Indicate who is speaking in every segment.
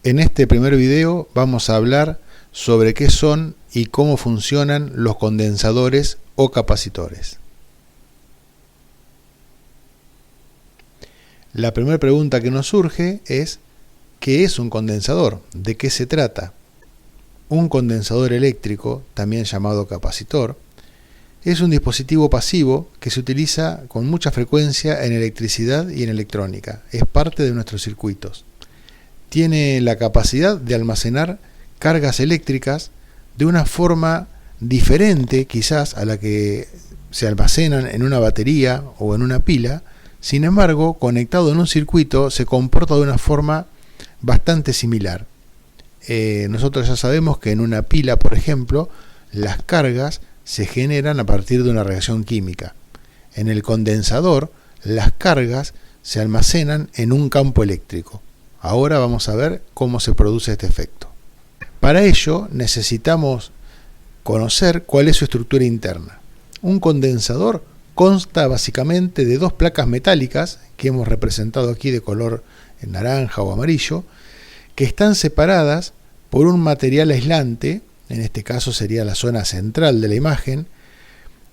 Speaker 1: En este primer video vamos a hablar sobre qué son y cómo funcionan los condensadores o capacitores. La primera pregunta que nos surge es ¿qué es un condensador? ¿De qué se trata? Un condensador eléctrico, también llamado capacitor, es un dispositivo pasivo que se utiliza con mucha frecuencia en electricidad y en electrónica. Es parte de nuestros circuitos. Tiene la capacidad de almacenar cargas eléctricas de una forma diferente quizás a la que se almacenan en una batería o en una pila. Sin embargo, conectado en un circuito se comporta de una forma bastante similar. Nosotros ya sabemos que en una pila, por ejemplo, las cargas se generan a partir de una reacción química. En el condensador, las cargas se almacenan en un campo eléctrico. Ahora vamos a ver cómo se produce este efecto. Para ello necesitamos conocer cuál es su estructura interna. Un condensador consta básicamente de dos placas metálicas que hemos representado aquí de color naranja o amarillo, que están separadas por un material aislante. En este caso sería la zona central de la imagen.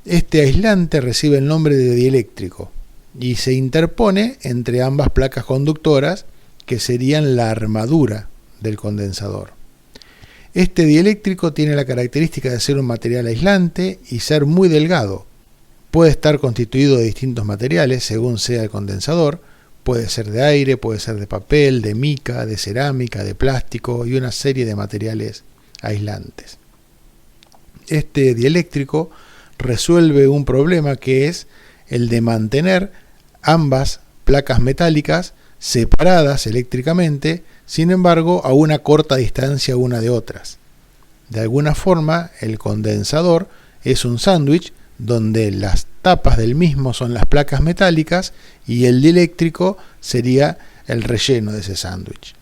Speaker 1: Este aislante recibe el nombre de dieléctrico y se interpone entre ambas placas conductoras, que serían la armadura del condensador. Este dieléctrico tiene la característica de ser un material aislante y ser muy delgado. Puede estar constituido de distintos materiales según sea el condensador. Puede ser de aire, puede ser de papel, de mica, de cerámica, de plástico y una serie de materiales aislantes. Este dieléctrico resuelve un problema que es el de mantener ambas placas metálicas separadas eléctricamente, sin embargo a una corta distancia una de otras. De alguna forma el condensador es un sándwich donde las tapas del mismo son las placas metálicas y el dieléctrico sería el relleno de ese sándwich.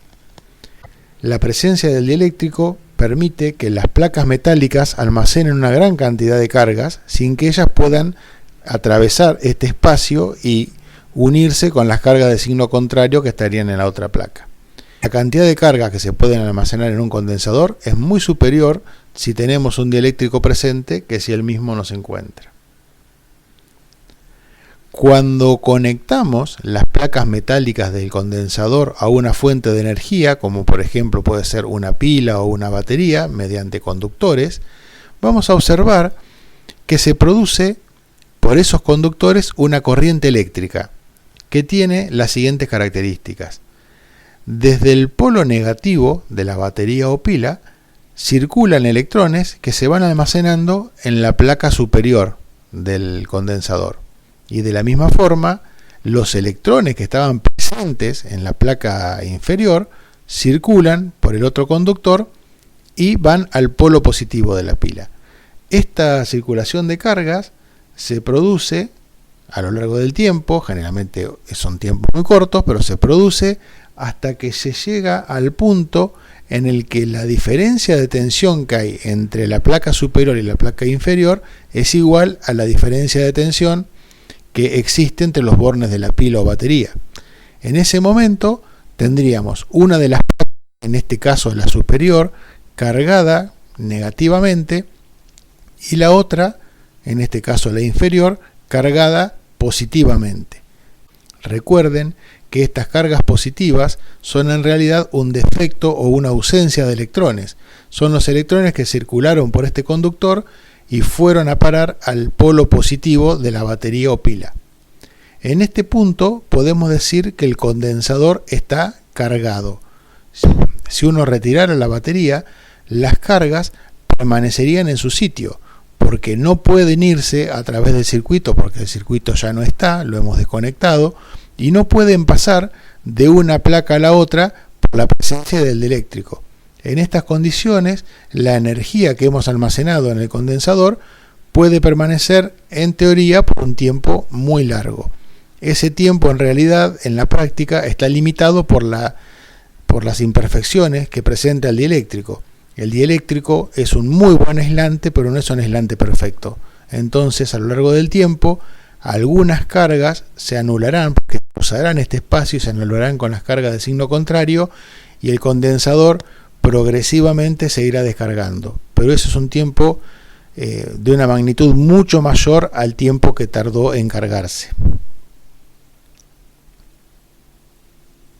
Speaker 1: La presencia del dieléctrico permite que las placas metálicas almacenen una gran cantidad de cargas sin que ellas puedan atravesar este espacio y unirse con las cargas de signo contrario que estarían en la otra placa. La cantidad de cargas que se pueden almacenar en un condensador es muy superior si tenemos un dieléctrico presente que si el mismo no se encuentra. Cuando conectamos las placas metálicas del condensador a una fuente de energía, como por ejemplo puede ser una pila o una batería, mediante conductores, vamos a observar que se produce por esos conductores una corriente eléctrica que tiene las siguientes características. Desde el polo negativo de la batería o pila circulan electrones que se van almacenando en la placa superior del condensador. Y de la misma forma, los electrones que estaban presentes en la placa inferior circulan por el otro conductor y van al polo positivo de la pila. Esta circulación de cargas se produce a lo largo del tiempo, generalmente son tiempos muy cortos, pero se produce hasta que se llega al punto en el que la diferencia de tensión que hay entre la placa superior y la placa inferior es igual a la diferencia de tensión que existe entre los bornes de la pila o batería. En ese momento tendríamos una de las placas, en este caso la superior, cargada negativamente y la otra, en este caso la inferior, cargada positivamente. Recuerden que estas cargas positivas son en realidad un defecto o una ausencia de electrones. Son los electrones que circularon por este conductor y fueron a parar al polo positivo de la batería o pila. En este punto podemos decir que el condensador está cargado. Si uno retirara la batería, las cargas permanecerían en su sitio, porque no pueden irse a través del circuito, porque el circuito ya no está, lo hemos desconectado, y no pueden pasar de una placa a la otra por la presencia del dieléctrico. En estas condiciones, la energía que hemos almacenado en el condensador puede permanecer, en teoría, por un tiempo muy largo. Ese tiempo, en realidad, en la práctica, está limitado por las imperfecciones que presenta el dieléctrico. El dieléctrico es un muy buen aislante, pero no es un aislante perfecto. Entonces, a lo largo del tiempo, algunas cargas se anularán, porque cruzarán este espacio y se anularán con las cargas de signo contrario, y el condensador progresivamente se irá descargando. Pero eso es un tiempo de una magnitud mucho mayor al tiempo que tardó en cargarse.